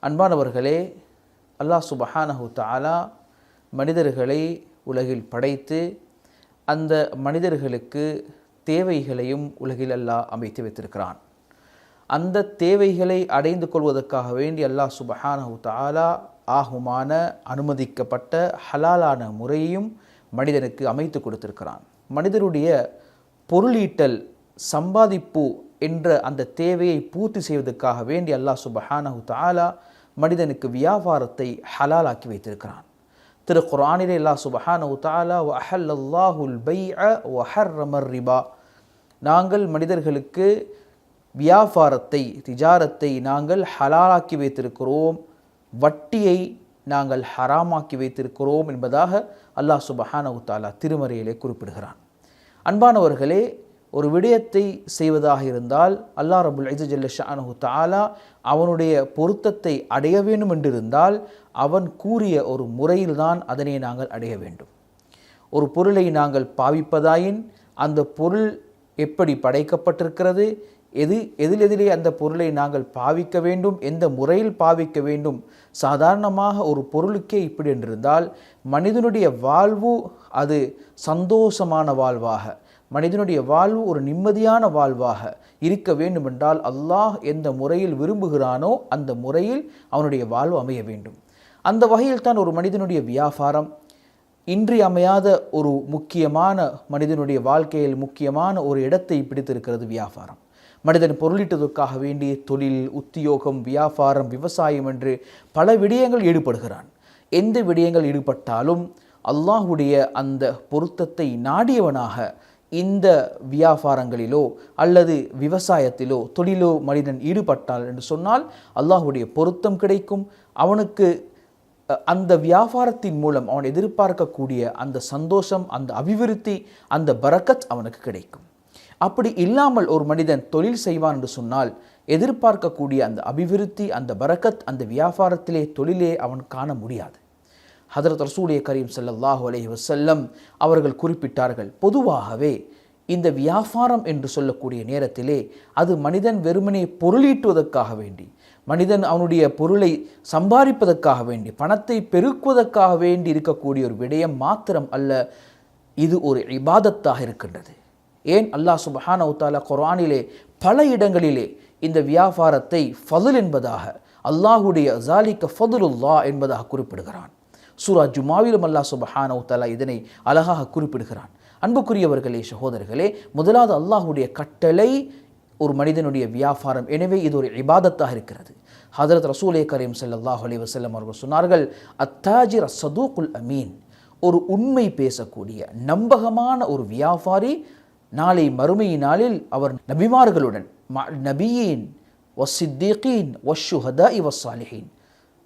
அன்பானவர்களே, அல்லாஹ் சுப்ஹானஹு தஆலா மனிதர்களை உலகில் படைத்து அந்த மனிதர்களுக்கு தேவைகளையும் உலகில் அல்லாஹ் அமைத்து வைத்திருக்கிறான். அந்த தேவைகளை அடைந்து கொள்வதற்காக வேண்டி அல்லாஹ் சுப்ஹானஹு தஆலா ஆகுமான அனுமதிக்கப்பட்ட ஹலாலான முறையையும் மனிதனுக்கு அமைத்து கொடுத்திருக்கிறான். மனிதருடைய பொருளீட்டல் சம்பாதிப்பு என்ற அந்த தேவையை பூர்த்தி செய்வதற்காக வேண்டி அல்லாஹ் சுப்ஹானஹு தஆலா மனிதனுக்கு வியாபாரத்தை ஹலாலாக்கி வைத்திருக்கிறான். திரு குர்ஆனிலே அல்லாஹ் சுப்ஹானஹு தஆலா வ அஹல்லல்லாஹுல் பைஅ வ ஹர்ரமர் ரிபா, நாங்கள் மனிதர்களுக்கு வியாபாரத்தை திஜாரத்தை நாங்கள் ஹலாலாக்கி வைத்திருக்கிறோம், வட்டியை நாங்கள் ஹராமாக்கி வைத்திருக்கிறோம் என்பதாக அல்லாஹ் சுப்ஹானஹு தஆலா திருமறையிலே குறிப்பிடுகிறான். அன்பானவர்களே, ஒரு விடயத்தை செய்வதாக இருந்தால் அல்லாஹ் ரப்புல் இஸ்ஸத் ஜல்ல ஷஅனுஹு தஆலா அவனுடைய பொருத்தத்தை அடைய வேண்டும் என்றிருந்தால் அவன் கூறிய ஒரு முறையில்தான் அதனை நாங்கள் அடைய வேண்டும். ஒரு பொருளை நாங்கள் பாவிப்பதாயின் அந்த பொருள் எப்படி படைக்கப்பட்டிருக்கிறது, எதிலே அந்த பொருளை நாங்கள் பாவிக்க வேண்டும், எந்த முறையில் பாவிக்க வேண்டும். சாதாரணமாக ஒரு பொருளுக்கே இப்படி என்றிருந்தால் மனிதனுடைய வாழ்வு அது சந்தோஷமான வாழ்வாக, மனிதனுடைய வாழ்வு ஒரு நிம்மதியான வாழ்வாக இருக்க வேண்டுமென்றால் அல்லாஹ் எந்த முறையில் விரும்புகிறானோ அந்த முறையில் அவனுடைய வாழ்வு அமைய வேண்டும். அந்த வகையில் தான் ஒரு மனிதனுடைய வியாபாரம் இன்றியமையாத ஒரு முக்கியமான மனிதனுடைய வாழ்க்கையில் முக்கியமான ஒரு இடத்தை பிடித்திருக்கிறது. வியாபாரம் மனிதன் பொருளீட்டுவதற்காக வேண்டிய தொழில், உத்தியோகம், வியாபாரம், விவசாயம் என்று பல விடயங்கள் ஈடுபடுகிறான். எந்த விடயங்கள் ஈடுபட்டாலும் அல்லாஹுடைய அந்த பொருத்தத்தை நாடியவனாக இந்த வியாபாரங்களிலோ அல்லது விவசாயத்திலோ தொழிலோ மனிதன் ஈடுபட்டால் என்று சொன்னால் அல்லாஹுடைய பொருத்தம் கிடைக்கும். அவனுக்கு அந்த வியாபாரத்தின் மூலம் அவன் எதிர்பார்க்கக்கூடிய அந்த சந்தோஷம், அந்த அபிவிருத்தி, அந்த பரக்கத் அவனுக்கு கிடைக்கும். அப்படி இல்லாமல் ஒரு மனிதன் தொழில் செய்வான் என்று சொன்னால் எதிர்பார்க்கக்கூடிய அந்த அபிவிருத்தி, அந்த பரக்கத் அந்த வியாபாரத்திலே தொழிலே அவன் காண முடியாது. ஹதரத் ரசூலே கரீம் ஸல்லல்லாஹு அலைஹி வஸல்லம் அவர்கள் குறிப்பிட்டார்கள், பொதுவாகவே இந்த வியாபாரம் என்று சொல்லக்கூடிய நேரத்திலே அது மனிதன் வெறுமனே பொருளீட்டுவதற்காக வேண்டி, மனிதன் அவனுடைய பொருளை சம்பாதிப்பதற்காக வேண்டி, பணத்தை பெருக்குவதற்காக வேண்டி இருக்கக்கூடிய ஒரு விடயம் மாத்திரம் அல்ல, இது ஒரு இபாதத்தாக இருக்கின்றது. ஏன் அல்லாஹ் சுப்ஹானஹு தஆலா குர்ஆனிலே பல இடங்களிலே இந்த வியாபாரத்தை ஃபதுல் என்பதாக, அல்லாஹுடைய ஸாலிக ஃபதுலுல்லாஹ் என்பதாக குறிப்பிடுகிறான். சூரா ஜுமாவிலும் அல்லாஹ் சுப்ஹானஹு தஆலா இதனை அழகாக குறிப்பிடுகிறான். அன்புக்குரியவர்களே, சகோதரர்களே, முதலாவது அல்லாஹுடைய கட்டளை ஒரு மனிதனுடைய வியாபாரம். எனவே இது ஒரு இபாதத்தாக இருக்கிறது. ஹதரத் ரசூலே கரீம் ஸல்லல்லாஹு அலைஹி வஸல்லம் அவர்கள் சொன்னார்கள், அத்தாஜிர் அஸ்ஸதூகுல் அமீன், ஒரு உண்மை பேசக்கூடிய நம்பகமான ஒரு வியாபாரி நாளை மறுமையினாலில் அவர் நபிமார்களுடன் நபியீன் வஸ்ஸித்தீகீன் வஷ்ஷுஹதாஇ வஸ்ஸாலிஹீன்,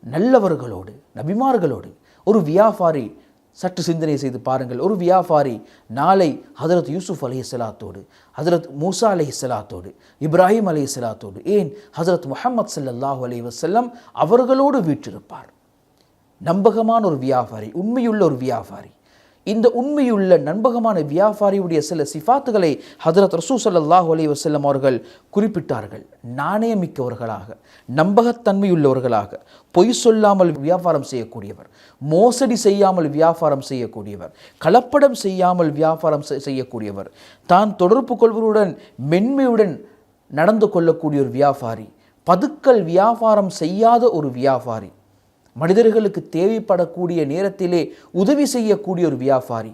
நல்லவர்களோடு நபிமார்களோடு ஒரு வியாபாரி, சற்று சிந்தனை செய்து பாருங்கள், ஒரு வியாபாரி நாளை ஹதரத் யூசுப் அலைஹிஸ்ஸலாத்தோடு, ஹதரத் மூசா அலைஹிஸ்ஸலாத்தோடு, இப்ராஹிம் அலைஹிஸ்ஸலாத்தோடு, ஏன் ஹதரத் முஹம்மது ஸல்லல்லாஹு அலைஹி வஸல்லம் அவர்களோடு வீற்றிருப்பார். நம்பகமான ஒரு வியாபாரி, உண்மையுள்ள ஒரு வியாபாரி. இந்த உண்மையுள்ள நம்பகமான வியாபாரியுடைய சில சிஃபாத்துகளை ஹதரத் ரசூல் ஸல்லல்லாஹு அலைஹி வஸல்லம் அவர்கள் குறிப்பிட்டார்கள். நாணயமிக்கவர்களாக, நம்பகத்தன்மையுள்ளவர்களாக, பொய் சொல்லாமல் வியாபாரம் செய்யக்கூடியவர், மோசடி செய்யாமல் வியாபாரம் செய்யக்கூடியவர், கலப்படம் செய்யாமல் வியாபாரம் செய்யக்கூடியவர், தான் தொடர்பு கொள்வருடன் மென்மையுடன் நடந்து கொள்ளக்கூடிய ஒரு வியாபாரி, பதுக்கல் வியாபாரம் செய்யாத ஒரு வியாபாரி, மனிதர்களுக்கு தேவைப்படக்கூடிய நேரத்திலே உதவி செய்யக்கூடிய ஒரு வியாபாரி,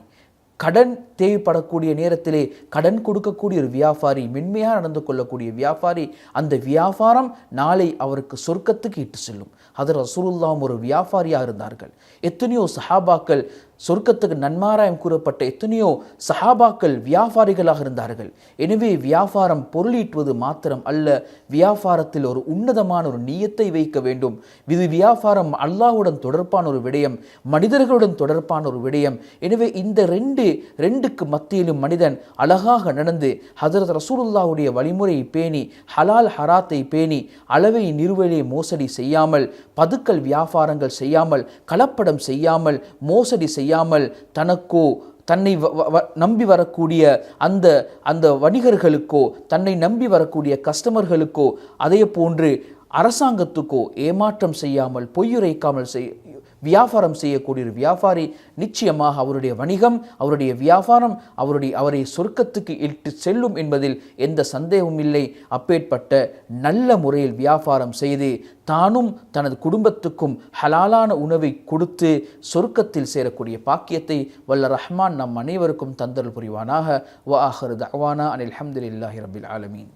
கடன் தேவைப்படக்கூடிய நேரத்திலே கடன் கொடுக்கக்கூடிய ஒரு வியாபாரி, மென்மையாக நடந்து கொள்ளக்கூடிய வியாபாரி, அந்த வியாபாரம் நாளை அவருக்கு சொர்க்கத்துக்கு இட்டு செல்லும். ஹதரத் ரசூலுல்லாஹ் ஒரு வியாபாரியாக இருந்தார்கள். எத்தனையோ சஹாபாக்கள், சொர்க்கத்துக்கு நன்மாராயம் கூறப்பட்ட எத்தனையோ சஹாபாக்கள் வியாபாரிகளாக இருந்தார்கள். எனவே வியாபாரம் பொருளீட்டுவது மாத்திரம் அல்ல, வியாபாரத்தில் ஒரு உன்னதமான ஒரு நியத்தை வைக்க வேண்டும். இது வியாபாரம் அல்லாஹ்வுடன் தொடர்பான ஒரு விடயம், மனிதர்களுடன் தொடர்பான ஒரு விடயம். எனவே இந்த ரெண்டுக்கு மத்தியிலும் மனிதன் அழகாக நடந்து ஹதரத் ரசூலுல்லாஹ்வுடைய வழிமுறையை பேணி, ஹலால் ஹராத்தை பேணி, அளவை நிறுவலை மோசடி செய்யாமல், பதுக்கல் வியாபாரங்கள் செய்யாமல், கலப்படம் செய்யாமல், மோசடி செய்யாமல், தனக்கோ தன்னை நம்பி வரக்கூடிய அந்த வணிகர்களுக்கோ, தன்னை நம்பி வரக்கூடிய கஸ்டமர்களுக்கோ, அதே போன்று அரசாங்கத்துக்கோ ஏமாற்றம் செய்யாமல் பொய்யுரைக்காமல் வியாபாரம் செய்யக்கூடிய ஒரு வியாபாரி நிச்சயமாக அவருடைய வணிகம், அவருடைய வியாபாரம் அவரை சொர்க்கத்துக்கு இட்டு செல்லும் என்பதில் எந்த சந்தேகமும் இல்லை. அப்பேற்பட்ட நல்ல முறையில் வியாபாரம் செய்து தானும் தனது குடும்பத்துக்கும் ஹலாலான உணவை கொடுத்து சொர்க்கத்தில் சேரக்கூடிய பாக்கியத்தை வல்ல ரஹ்மான் நம் அனைவருக்கும் தந்தல் புரிவானாக. வ ஆஹிரு தஅவானா அனில் ஹம்துலில்லாஹி ரப்பில் ஆலமீன்.